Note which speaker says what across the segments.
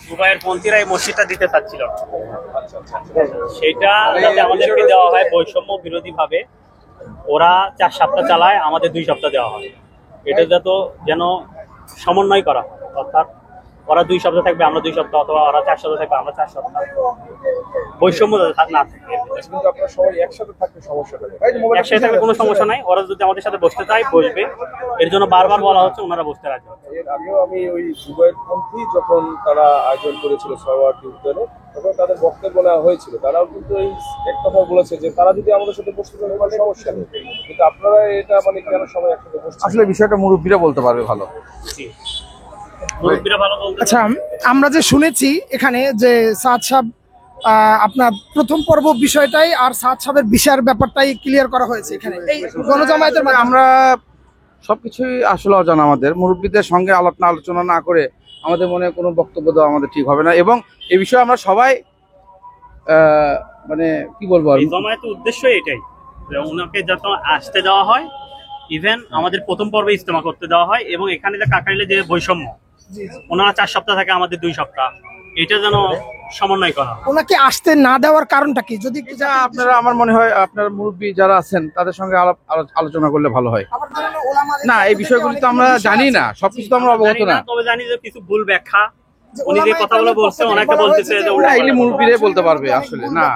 Speaker 1: জুবায়ের পন্থীরা এই মসজিদটা দিতে চাচ্ছিল না। সেটা যাতে আমাদেরকে দেওয়া হয় বৈষম্য বিরোধী ভাবে, ওরা 4 সপ্তাহ চালায়, আমাদের 2 সপ্তাহ দেওয়া হয়। এটা যেন সমন্বয় করা হয়, অর্থাৎ ওরা 2 সপ্তাহ থাকবে, আমরা 2 সপ্তাহ, অথবা ওরা 4 সপ্তাহ থাকবে, আমরা 4 সপ্তাহ। বৈষম্য না থাকে।
Speaker 2: কিন্তু আপনারা সবাই একসাথে থাকলে সমস্যাটা নেই।
Speaker 1: একসাথে থাকলে কোনো সমস্যা নাই। ওরা যদি আমাদের সাথে বসতে চায় বসবে, এর জন্য বারবার বলা হচ্ছে ওনারা বসতে রাজি হবে।
Speaker 2: এর আগেও আমি ওই জুবায়েরপন্থী যখন তারা আয়োজন করেছিল সরোয়ার্দী উদ্যানে, তখন তাদের বক্তব্য নেওয়া হয়েছিল, তারাও কিন্তু এই এক কথা বলেছে যে তারা যদি আমাদের সাথে বসতে চায় কোনো সমস্যা নেই, কিন্তু আপনারা এটা মানে কেন সবাই একসাথে বসতে?
Speaker 3: আসলে বিষয়টা মুরব্বীরা বলতে পারবে ভালো।
Speaker 1: মুরব্বীরা ভালো বলতে।
Speaker 4: আচ্ছা, আমরা যে শুনেছি এখানে যে সাদ সাহেব আপনার প্রথম পর্ব বিষয়টাই আর সাদ সাহেবের বিষয়ের ব্যাপারটাই ক্লিয়ার করা হয়েছে এখানে এই গণজামায়াতের মাধ্যমে।
Speaker 3: আমরা সবকিছুই আসলে অজানা, আমাদের মুরব্বীদের সঙ্গে আলোচনা না করে আমাদের মনে কোনো বক্তব্য দেওয়া আমাদের ঠিক হবে না। এবং এই বিষয়ে আমরা সবাই মানে কি বলবো,
Speaker 1: এই জামায়াতের উদ্দেশ্য এটাই যে ওনাকে যত আসতে দেওয়া হয়, ইভেন আমাদের প্রথম পর্বে ইজতেমা করতে দেওয়া হয়, এবং এখানে যে কাকাইলে যে বৈষম্য, ওনারা 4 সপ্তাহ থাকে, আমাদের 2 সপ্তাহ, এটা যেন সমন্বয় করা হয়।
Speaker 4: ওনাকে আসতে না দেওয়ার কারণটা কি? যদি
Speaker 3: এটা আপনারা, আমার মনে হয় আপনার মুরব্বী যারা আছেন তাদের সঙ্গে আলোচনা করলে ভালো হয়। না, এই বিষয়গুলি তো আমরা জানি না, সবকিছু তো আমরা অবগত না।
Speaker 1: তবে জানি যে কিছু ভুল ব্যাখ্যা, উনি যে কথাগুলো বলছে, ওনাকে বলতেছে যে
Speaker 3: এগুলি মুরব্বীরাই বলতে পারবে আসলে। না,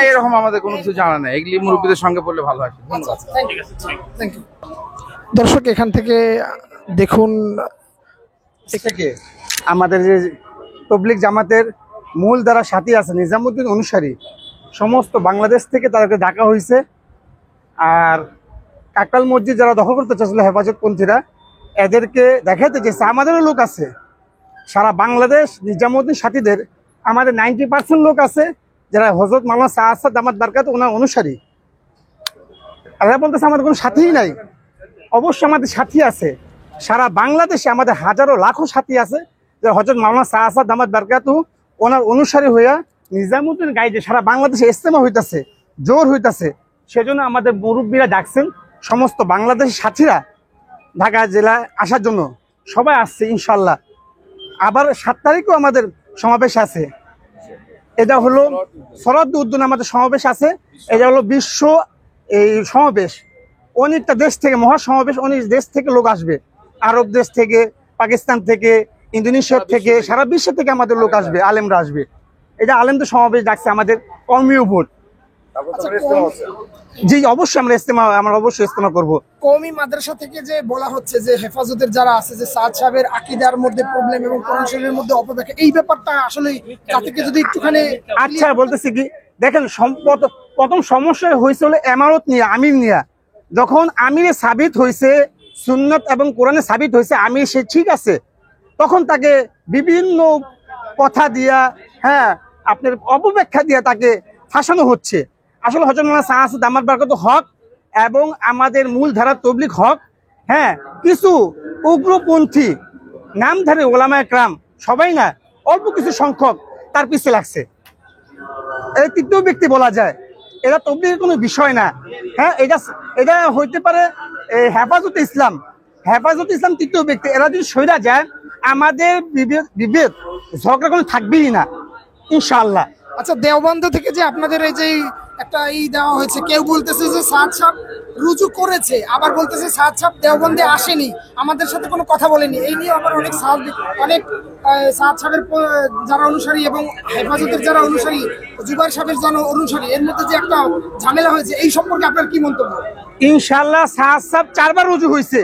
Speaker 3: এরকম আমাদের কোনো কিছু জানা নেই, এগুলি মুরব্বীদের সঙ্গে বললে ভালো হয়। ধন্যবাদ।
Speaker 1: ঠিক আছে,
Speaker 4: থ্যাংক ইউ। দর্শক, এখান থেকে দেখুন
Speaker 5: আমাদের যে তবলিগ জামাতের মূল যারা সাথী আছে, নিজামুদ্দিন অনুসারী, সমস্ত বাংলাদেশ থেকে তাদেরকে ডাকা হয়েছে। আর কাকরাইল মসজিদ যারা দখল করতে চাচ্ছিল হেফাজতপন্থীরা, এদেরকে দেখাতে চেয়েছে আমাদেরও লোক আছে সারা বাংলাদেশ। নিজামুদ্দিন সাথীদের আমাদের 90% লোক আছে যারা হযরত মাওলানা সাদ দামাত বারকাত ওনার অনুসারী। এরা বলতেছে আমাদের কোনো সাথীই নাই। অবশ্যই আমাদের সাথী আছে, সারা বাংলাদেশে আমাদের হাজারো লাখো সাথী আছে যারা হযরত মাওলানা সাদ দামাত বারকাত ওনার অনুসারী হইয়া নিজামুদ্দিন গাইডে সারা বাংলাদেশে ইজতেমা হইতাছে, জোর হইতাছে। সেজন্য আমাদের মুরব্বীরা ডাকছেন সমস্ত বাংলাদেশের সাথীরা ঢাকা জেলায় আসার জন্য। সবাই আসছে ইনশাল্লাহ। আবার 7 তারিখও আমাদের সমাবেশ আছে। এটা হলো সরওয়ার্দী উদ্যানে আমাদের সমাবেশ আছে। এটা হলো বিশ্ব এই সমাবেশ, অনেকটা দেশ থেকে মহাসমাবেশ, অনেক দেশ থেকে লোক আসবে, আরব দেশ থেকে, পাকিস্তান থেকে, ইন্দোনেশিয়া থেকে, সারা বিশ্ব থেকে আমাদের লোক আসবে, আলেমরা আসবে। এটা আলেমদের সমাবেশ ডাকছে আমাদের কর্মীয় ভোট। জি, অবশ্যই আমরা অবশ্যই ইজতেমা করবো।
Speaker 4: কওমি মাদ্রাসা থেকে যে বলা হচ্ছে যে হেফাজতের যারা আছে যে সাদ সাহেবের আকীদার মধ্যে প্রবলেম এবং কোরআন শরীফের মধ্যে অপব্যাখ্যা, এই ব্যাপারটা আসলে তাদেরকে যদি একটুখানি।
Speaker 5: আচ্ছা, বলতেছি কি, দেখেন প্রথম সমস্যা হয়েছে হলো এমারত নিয়ে, আমির নিয়ে। যখন আমিরে সাবিত হয়েছে, সুন্নাত এবং কোরআনে সাবিত হয়েছে আমির, সে ঠিক আছে, তখন তাকে বিভিন্ন কথা দিয়া, আপনার অপব্যাখ্যা দিয়া তাকে ফাঁসানো হচ্ছে। আসলে হযরত মাওলানা সাদ দামাত বারকাত হক এবং আমাদের মূল ধারা তবলিগ হক, কিছু উগ্রপন্থী নামধারী ওলামায়ে কেরাম, সবাই না, অল্প কিছু সংখ্যক তার পিছে লাগছে। এটা তৃতীয় ব্যক্তি বলা যায়, এটা তবলিগের কোনো বিষয় না। এটা হইতে পারে হেফাজতে ইসলাম তৃতীয় ব্যক্তি। এরা যদি সইরা যায়, আমাদের বিভেদ ঝগড়া কোনো থাকবেই না ইনশাআল্লাহ।
Speaker 4: আচ্ছা, দেওবন্দ থেকে যে আপনাদের এই যে একটা দেওয়া হয়েছে, কেউ বলতেছে যে সাদ সাহেব রুজু করেছে, আবার বলতেছে সাদ সাহেব দেওবন্দে আসেনি, আমাদের সাথে কোনো কথা বলেনি। এই নিয়ে আবার অনেক সাদ সাহেবের যারা অনুসারী এবং হেফাজতের যারা অনুসারী, জুবায়ের সাহেবের যারা অনুসারী, এর মধ্যে যে একটা ঝামেলা হয়েছে, এই সম্পর্কে আপনার কি মন্তব্য?
Speaker 5: ইনশাআল্লাহ সাদ সাহেব 4 বার রুজু হয়েছে,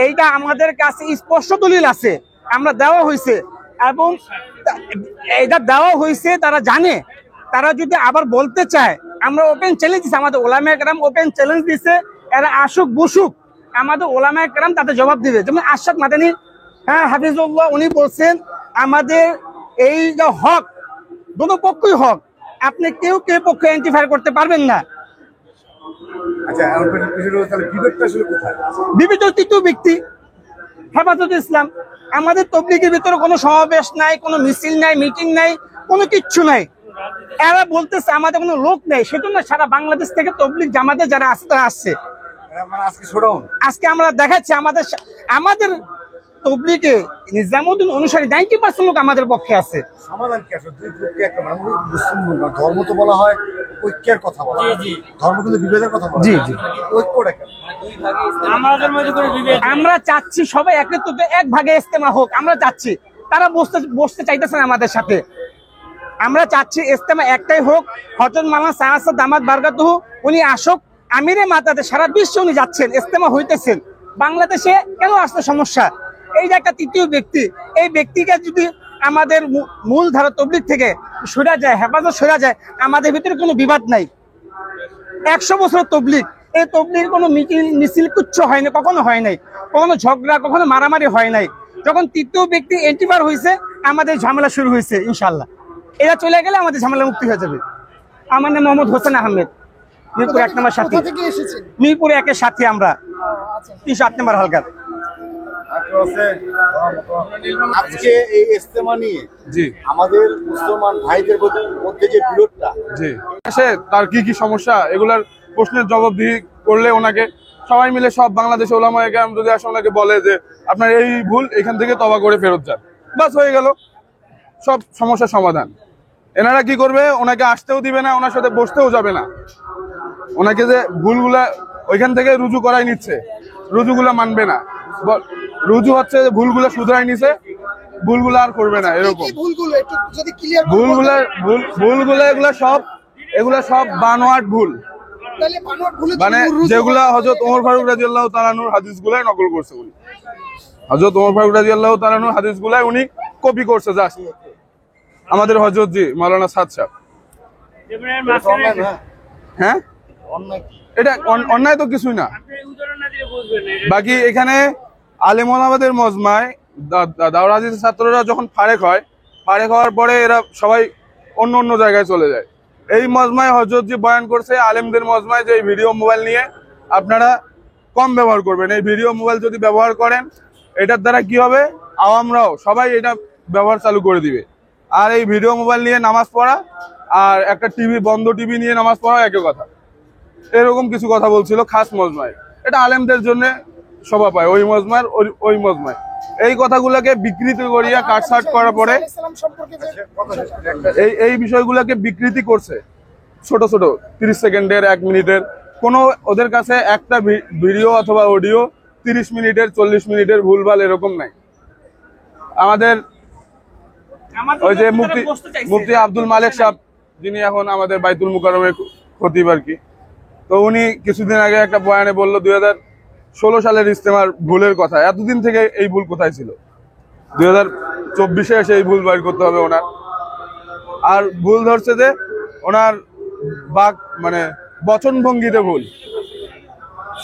Speaker 5: এইটা আমাদের কাছে স্পষ্ট দলিল আছে, আমরা দেওয়া হয়েছে। এবং এটা দেওয়া হয়েছে, তারা জানে। তারা যদি আবার বলতে চায়, আমরা ওপেন চ্যালেঞ্জ দিচ্ছি, আমাদের ওলামায়ে কেরাম ওপেন চ্যালেঞ্জ দিচ্ছে, এরা আসুক বসুক, আমাদের ওলামায়ে কেরাম তাদের জবাব দিবে। যেমন আরশাদ মাদানী হাফিজুল্লাহ, উনি বলছেন আমাদের এই যে হক, দুটো পক্ষই হক, আপনি কেউ পক্ষে এন্টিফায়ার করতে পারবেন না। বিবিধ তৃতীয় ব্যক্তি হেফাজতে ইসলাম, আমাদের তবলিগের ভিতরে কোনো সমাবেশ নাই, কোনো মিছিল নাই, মিটিং নাই, কোনো কিচ্ছু নাই। এরা বলতেছে আমাদের কোনো লোক নেই, সেজন্য সারা বাংলাদেশ থেকে তবলিগ জামাতে যারা আসছে, আজকে আমরা দেখাচ্ছি আমাদের তবলিগে নিজামুদ্দিন অনুসারী 90% লোক আমাদের পক্ষে আছে।
Speaker 6: সমাধান কি আসলে? দুই গ্রুপকে একটা মানে মুসলিম ধর্ম তো বলা হয় ঐক্যের কথা বলা হয়, ধর্ম কিন্তু বিভেদের কথা বলা হয়।
Speaker 5: জি জি,
Speaker 6: ঐক্যটা কেন?
Speaker 5: আমরা চাচ্ছি সবাই একত্রিত এক ভাগে ইস্তেমা হোক, আমরা চাচ্ছি। তারা বসতে চাইতেছে না আমাদের সাথে। আমরা চাচ্ছি ইস্তেমা একটাই হোক, হযরত মাওলানা সাহাসাদ দামাত বারকাতুহু উনি আসুক, আমিরে মাতাতে সারা বিশ্বে উনি যাচ্ছেন, ইস্তেমা হইতেছেন। বাংলাদেশে কেন আসতে সমস্যা? এই যে একটা তৃতীয় ব্যক্তি, এই ব্যক্তিকে যদি আমাদের মূল ধারা তবলিগ থেকে সরে যায়, হেফাজত সরে যায়, আমাদের ভিতরে কোনো বিবাদ নাই। 100 বছর তবলিগ, এই তবলিগের কোনো মিছিল কুচ্ছ হয় না, কখনো হয় নাই, কখনো ঝগড়া, কখনো মারামারি হয় নাই। যখন তৃতীয় ব্যক্তি এন্টিবার হয়েছে, আমাদের ঝামেলা শুরু হয়েছে। ইনশাল্লাহ এরা চলে গেলে আমাদের ঝামেলা মুক্তি হয়ে যাবে। আমার নাম মোহাম্মদ হোসেন আহমেদ, মিরপুর 1 নম্বর সাথী।
Speaker 4: কোথা থেকে এসেছেন?
Speaker 5: মিরপুর 1-এর সাথী আমরা, 308 নম্বর হালকার।
Speaker 6: আজকে এই ইস্তেমা নিয়ে
Speaker 3: জি
Speaker 6: আমাদের মুসলমান ভাইদের মধ্যে যে বিরোধটা,
Speaker 3: জি সে তার কি কি সমস্যা এগুলার প্রশ্নের জবাবদিহি করলে ওনাকে সবাই মিলে সব বাংলাদেশে ওলামায়ে কেরাম যদি আসে ওনাকে বলে যে আপনার এই ভুল, এখান থেকে তওবা করে ফেরত যান, বাস হয়ে গেল সব সমস্যার সমাধান। এনারা কি করবে? ওনাকে আসতেও দিবে না, ওনার সাথে বসতেও যাবে না। ওনাকে যে ভুলগুলা ওইখান থেকে রুজু করাই নিচ্ছে, রুজুগুলা মানবে না। রুজু হচ্ছে যে ভুলগুলা শুধরাই নিছে, ভুলগুলা আর করবে না, এরকম
Speaker 4: কি ভুলগুলো একটু যদি ক্লিয়ার
Speaker 3: ভুলগুলা এগুলা সব বানোয়াট ভুল,
Speaker 4: তাহলে বানোয়াট ভুলে
Speaker 3: মানে যেগুলা হযরত ওমর ফারুক রাদিয়াল্লাহু তাআলা আনহুর হাদিসগুলাই নকল করছে উনি। হযরত ওমর ফারুক রাদিয়াল্লাহু তাআলা আনহুর হাদিসগুলাই উনি কপি করছে জাস্ট। আমাদের হযরত জি মাওলানা সাদ সাহেব, হ্যাঁ এটা অন্যায় তো কিছুই না। বাকি এখানে আলেম ওলামাদের মজমায় দাওরাহ হাদিসের ছাত্ররা যখন ফারেক হয়, ফারেক হওয়ার পরে এরা সবাই অন্য অন্য জায়গায় চলে যায়। এই মজমায় হযরত জি বয়ান করছে আলেমদের মজমায় যে এই ভিডিও মোবাইল নিয়ে আপনারা কম ব্যবহার করবেন। এই ভিডিও মোবাইল যদি ব্যবহার করেন, এটার দ্বারা কি হবে, আওয়ামরাও সবাই এটা ব্যবহার চালু করে দিবে। আর এই ভিডিও মোবাইল নিয়ে নামাজ পড়া আর একটা টিভি, বন্ধ টিভি নিয়ে নামাজ পড়া একই কথা। এরকম কিছু কথা বলছিল খাস মজমায়। এটা আলেমদের জন্য শোভা পায় ওই মজমার, ওই মজমায় এই কথাগুলোকে বিকৃতি করিয়া কাটছাট করার পরে
Speaker 4: ইসলাম সম্পর্কে যে
Speaker 3: এই বিষয়গুলোকে বিকৃতি করছে। ছোট ছোট 30 সেকেন্ডের, 1 মিনিটের, কোনো ওদের কাছে একটা ভিডিও অথবা অডিও 30 মিনিটের, 40 মিনিটের ভুলভাল এরকম নাই। আমাদের ওই যে মুফতি আব্দুল মালেক সাহেব, যিনি এখন আমাদের বাইতুল মুকাররমের খতিব আর কি, তো উনি কিছুদিন আগে একটা বয়ানে বললো 2016 সালের ইজতেমার ভুলের কথা। এতদিন থেকে এই ভুল কোথায় ছিল? 2024-এ এসে এই ভুল বাইর করতে হবে ওনার। আর ভুল ধরছে যে ওনার মানে বচন ভঙ্গিতে ভুল।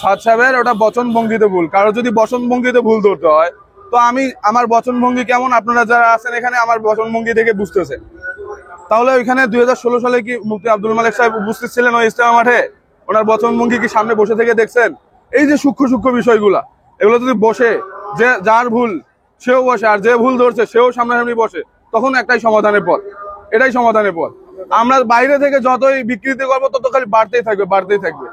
Speaker 3: সাদ সাহেবের ওটা বচন ভঙ্গিতে ভুল। কারো যদি বচন ভঙ্গিতে ভুল ধরতে হয়, তো আমার বচন ভঙ্গি কেমন আপনারা যারা আছেন এখানে আমার বচন ভঙ্গি থেকে বুঝতেছেন। তাহলে ওইখানে 2016 সালে কি মুফতি আব্দুল মালেক সাহেব উপস্থিত ছিলেন ওই ইজতেমা মাঠে? ওনার বচন ভঙ্গি কি সামনে বসে থেকে দেখছেন? এই যে সূক্ষ্ম সূক্ষ্ম বিষয়গুলা, এগুলো যদি বসে, যে যার ভুল সেও বসে আর যে ভুল ধরছে সেও সামনাসামনি বসে, তখন একটাই সমাধানের পথ, এটাই সমাধানের পথ। আমরা বাইরে থেকে যতই বিকৃতি করবো তত খালি বাড়তেই থাকবে।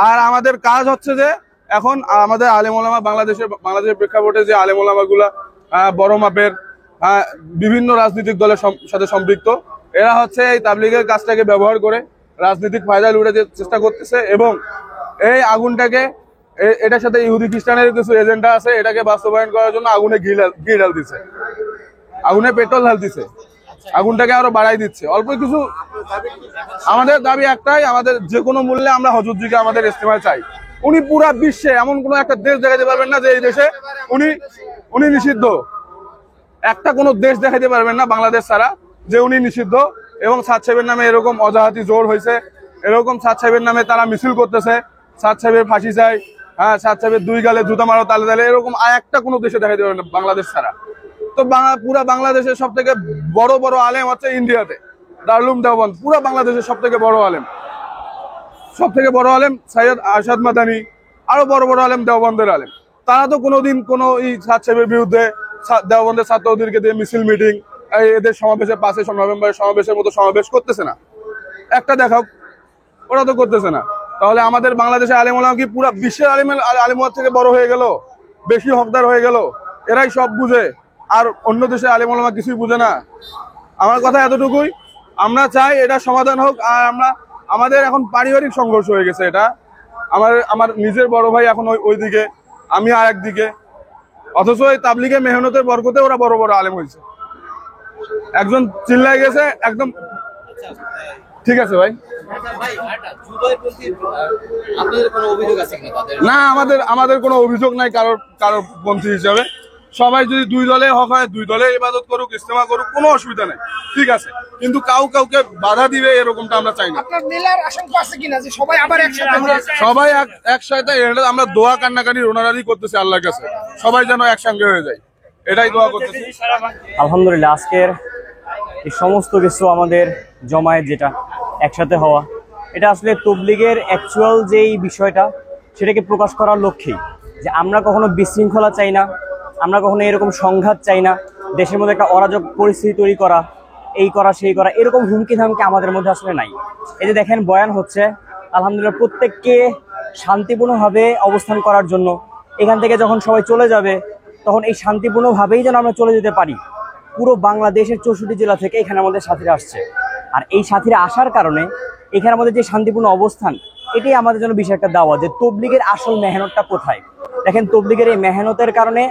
Speaker 3: আর আমাদের কাজ হচ্ছে যে এখন আমাদের আলেম ওলামা বাংলাদেশের প্রেক্ষাপটে যে আলেম ওলামা গুলা বড় মাপের বিভিন্ন রাজনৈতিক দলের সাথে সম্পৃক্ত, এরা হচ্ছে এই তাবলীগের কাজটাকে ব্যবহার করে রাজনৈতিক ফায়দা লুটাতে চেষ্টা করতেছে এবং এই আগুনটাকে, এটার সাথে ইহুদি খ্রিস্টানের কিছু এজেন্ডা আছে, এটাকে বাস্তবায়ন করার জন্য আগুনে ঘি ঢালতেছে, আগুনে পেট্রোল ঢালতেছে, আগুনটাকে আরো বাড়াই দিচ্ছে অল্প কিছু। আমাদের দাবি একটাই, আমাদের যে কোনো মূল্যে আমরা হযরতজিকে আমাদের ইজতেমায় চাই। উনি পুরা বিশ্বে এমন কোন একটা দেশ দেখাতে পারবেন না যে এই দেশে উনি নিষিদ্ধ। একটা কোনো দেশ দেখাতে পারবেন না বাংলাদেশ ছাড়া যে উনি নিষিদ্ধ। এবং সাদ সাহেবের নামে এরকম অজাহাতি জোর হয়েছে, এরকম সাদ সাহেবের নামে তারা মিছিল করতেছে, সাদ সাহেবের ফাঁসি চাই, হ্যাঁ সাদ সাহেবের 2 গালে জুতা মারো তালে তালে, এরকম একটা কোনো দেশে দেখাতে পারবেন না বাংলাদেশ ছাড়া। তো পুরা বাংলাদেশের সব থেকে বড় বড় আলেম হচ্ছে ইন্ডিয়াতে, দারুল উলুম দেওবন্দ। পুরা বাংলাদেশের সব থেকে বড় আলেম সৈয়দ আরশাদ মাদানী, আরো বড় বড় আলেম দেওবন্দের আলেম। তারা তো কোনোদিন কোনো এই সাদ সাহেবের বিরুদ্ধে দেওবন্দের ছাত্রদেরকে দিয়ে মিছিল মিটিং, এদের সমাবেশে 5 নভেম্বরের সমাবেশের মতো সমাবেশ করতেছে না। একটা দেখাও, ওরা তো করতেছে না। তাহলে আমাদের বাংলাদেশে আলেম ওলামা কি পুরা বিশ্বের আলেমের থেকে বড় হয়ে গেল, বেশি হকদার হয়ে গেল? এরাই সব বুঝে, আর অন্য দেশে আলেম ওলামা কিছুই বুঝে না। আমার কথা এতটুকুই, আমরা চাই এটা সমাধান হোক। আর আমাদের এখন পারিবারিক সংঘর্ষ হয়ে গেছে। এটা আমার নিজের বড় ভাই এখন ওই দিকে, আমি আর একদিকে, অথচ এই তাবলিগে মেহনতের বরকতে ওরা বড় বড় আলেম হয়েছে। একজন চিল্লাই গেছে একদম। ঠিক আছে ভাই, না আমাদের কোনো অভিযোগ নাই কারোর পন্থী হিসাবে। সবাই যদি দুই দলে হক হয়, দুই দলে ইবাদত করুক, ইজতেমা করুক, কোনো অসুবিধা নেই, ঠিক আছে। কিন্তু কাউকে বাধা দিবে এরকমটা আমরা চাই না।
Speaker 4: আপনার মেলার আশঙ্কা আছে কিনা যে সবাই আবার একসাথে হবে?
Speaker 3: সবাই একসাথে, আমরা দোয়া কান্নাকানি রোনারারি করতেছি আল্লাহর কাছে, সবাই যেন একসঙ্গে হয়ে যায়, এটাই দোয়া করতেছি।
Speaker 7: আলহামদুলিল্লাহ, আজকের এই সমস্ত কিছু আমাদের জমায়েত যেটা একসাথে হওয়া, এটা আসলে তবলিগের অ্যাকচুয়াল যেই বিষয়টা সেটাকে প্রকাশ করার লক্ষ্যেই, যে আমরা কখনো বিশৃঙ্খলা চাই না, আমরা কখনো এরকম সংঘাত চাই না, দেশের মধ্যে একটা অরাজক পরিস্থিতি তৈরি করা, এই করা সেই করা, এরকম হুমকি ধামকি আমাদের মধ্যে আসলে নাই। এই যে দেখেন বয়ান হচ্ছে, আলহামদুলিল্লাহ প্রত্যেককে শান্তিপূর্ণভাবে অবস্থান করার জন্য, এখান থেকে যখন সবাই চলে যাবে তখন এই শান্তিপূর্ণভাবেই যেন আমরা চলে যেতে পারি। পুরো বাংলাদেশের 64 জেলা থেকে এখানে আমাদের সাথীরা আসছে, আর এই সাথীরা আসার কারণে এখানে আমাদের যে শান্তিপূর্ণ অবস্থান, এটাই আমাদের জন্য বিশেষ একটা দাওয়া যে তবলিগের আসল মেহনতটা কোথায়। দেখেন তবলিগের এই মেহনতের কারণে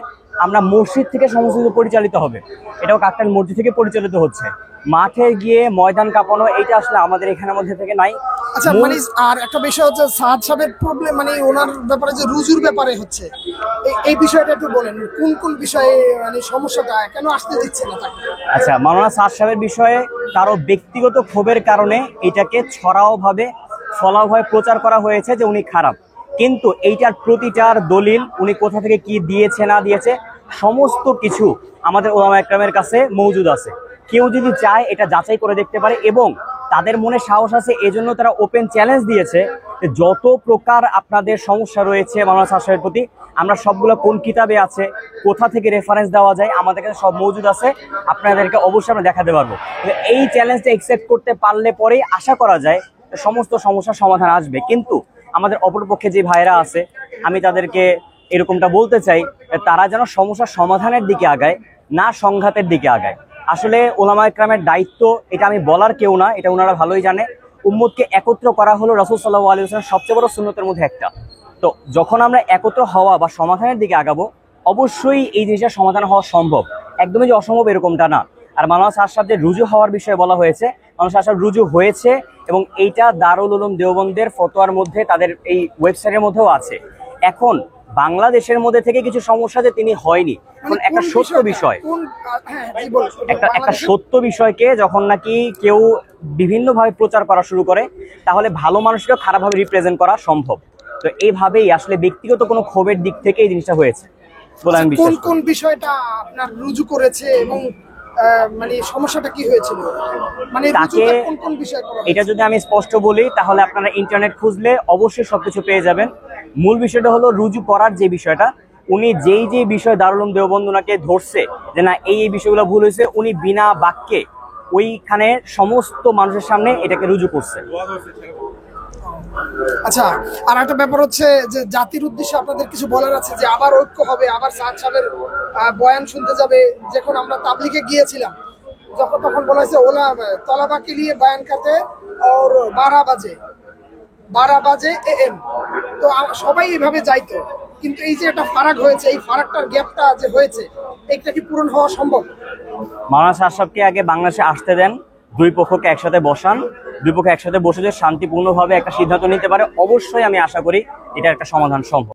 Speaker 7: আমরা মসজিদ থেকে সমস্ত কিছু পরিচালিত হবে, এটাও কাকরাইল মসজিদ থেকে পরিচালিত হচ্ছে। মাঠে গিয়ে ময়দান কাঁপানো, এইটা আসলে আমাদের এখানের মধ্যে থেকে নাই।
Speaker 4: আচ্ছা, মানে আর একটা বিষয় হচ্ছে সাদ সাহেবের প্রবলেম, মানে ওনার ব্যাপারে যে রুজুর ব্যাপারে হচ্ছে, এই বিষয়টা একটু বলেন, কোন বিষয়ে মানে সমস্যাটা, কেন আসতে দিচ্ছে না তাকে?
Speaker 7: আচ্ছা, মাওলানা সাদ সাহেবের বিষয়ে কারো ব্যক্তিগত ক্ষোভের কারণে এটাকে ছড়াওভাবে ফলাওভাবে প্রচার করা হয়েছে যে উনি খারাপ, কিন্তু এইটার প্রতিটার দলিল উনি কোথা থেকে কি দিয়েছে না দিয়েছে সমস্ত কিছু আমাদের ওলামা একরামের কাছে মজুদ আছে। কেউ যদি চায় এটা যাচাই করে দেখতে পারে, এবং তাদের মনে সাহস আছে, এজন্য তারা ওপেন চ্যালেঞ্জ দিয়েছে যে যত প্রকার আপনাদের সমস্যা রয়েছে মাওলানা সাদ সাহেবের প্রতি, আমরা সবগুলো কোন কিতাবে আছে, কোথা থেকে রেফারেন্স দেওয়া যায়, আমাদের কাছে সব মজুদ আছে, আপনাদেরকে অবশ্যই আমরা দেখাতে পারবো। এই চ্যালেঞ্জটা অ্যাকসেপ্ট করতে পারলে পরেই আশা করা যায় সমস্ত সমস্যার সমাধান আসবে। কিন্তু আমাদের অপরপক্ষে যে ভাইরা আছে, আমি তাদেরকে এরকমটা বলতে চাই, তারা যেন সমস্যার সমাধানের দিকে আগায়, না সংঘাতের দিকে আগায়। আসলে ওলামা ইকরামের দায়িত্ব, এটা আমি বলার কেউ না, এটা ওনারা ভালোই জানে। উম্মতকে একত্র করা হলো রাসূল সাল্লাল্লাহু আলাইহি ওয়াসাল্লামের সবচেয়ে বড় সুন্নতের মধ্যে একটা। তো যখন আমরা একত্র হওয়া বা সমাধানের দিকে আগাবো, অবশ্যই এই জিনিসটার সমাধান হওয়া সম্ভব, একদমই যে অসম্ভব এরকমটা না। আর মাওলানা সাদ সাহেব যে রুজু হওয়ার বিষয়ে বলা হয়েছে, মাওলানা সাদ সাহেব রুজু হয়েছে, এবং এইটা দারুল উলুম দেওবন্দের ফতোয়ার মধ্যে, তাদের এই ওয়েবসাইটের মধ্যেও আছে। এখন বাংলাদেশের মধ্যে থেকে কিছু সমস্যা যে তিনি হয়নি, এখন একটা সত্য বিষয়, একটা সত্য বিষয়কে যখন নাকি কেউ বিভিন্নভাবে প্রচার করা শুরু করে, তাহলে ভালো মানুষকে খারাপভাবে রিপ্রেজেন্ট করা সম্ভব। তো এইভাবেই আসলে ব্যক্তিগত কোনো ক্ষোভের দিক থেকে এই জিনিসটা হয়েছে বলে আমি বিশ্বাস করি।
Speaker 4: কোন বিষয়টা আপনার রুজু করেছে এবং মানে সমস্যাটা কি হয়েছিল, মানে
Speaker 7: তাকে
Speaker 4: কোন বিষয় করা হয়েছে?
Speaker 7: এটা যদি আমি স্পষ্ট বলি, তাহলে আপনারা ইন্টারনেট খুঁজলে অবশ্যই সবকিছু পেয়ে যাবেন। মূল বিষয়টা হলো রুজু করার যে বিষয়টা, উনি যেই বিষয় দারুল উলুম দেওবন্দ ওনাকে ধরছে যে না এই বিষয়গুলো ভুল হয়েছে, উনি বিনা বাক্যে ওইখানে সমস্ত মানুষের সামনে এটাকে রুজু করছে।
Speaker 4: আচ্ছা, আর একটা ব্যাপার হচ্ছে যে জাতির উদ্দেশ্যে আপনাদের কিছু বলার আছে, যে আবার ঐক্য হবে, আবার সাদ সাহেবের বয়ান শুনতে যাবে। যখন আমরা তাবলিগে গিয়েছিলাম, তখন বলা হয়েছে ওলা তলাবাকে নিয়ে বয়ান করতে আর 12 বাজে AM। তো সবাই এইভাবে যাইতো, কিন্তু এই যে একটা ফারাক হয়েছে, এই ফারাকটার গ্যাপটা যে হয়েছে, এটা কি পূরণ হওয়া সম্ভব?
Speaker 7: মাওলানা সাদ সাহেবকে আগে বাংলাদেশে আসতে দেন, দুই পক্ষকে একসাথে বসান, দুই পক্ষ একসাথে বসে যে শান্তিপূর্ণভাবে একটা সিদ্ধান্ত নিতে পারে, অবশ্যই আমি আশা করি এটা একটা সমাধান সম্ভব।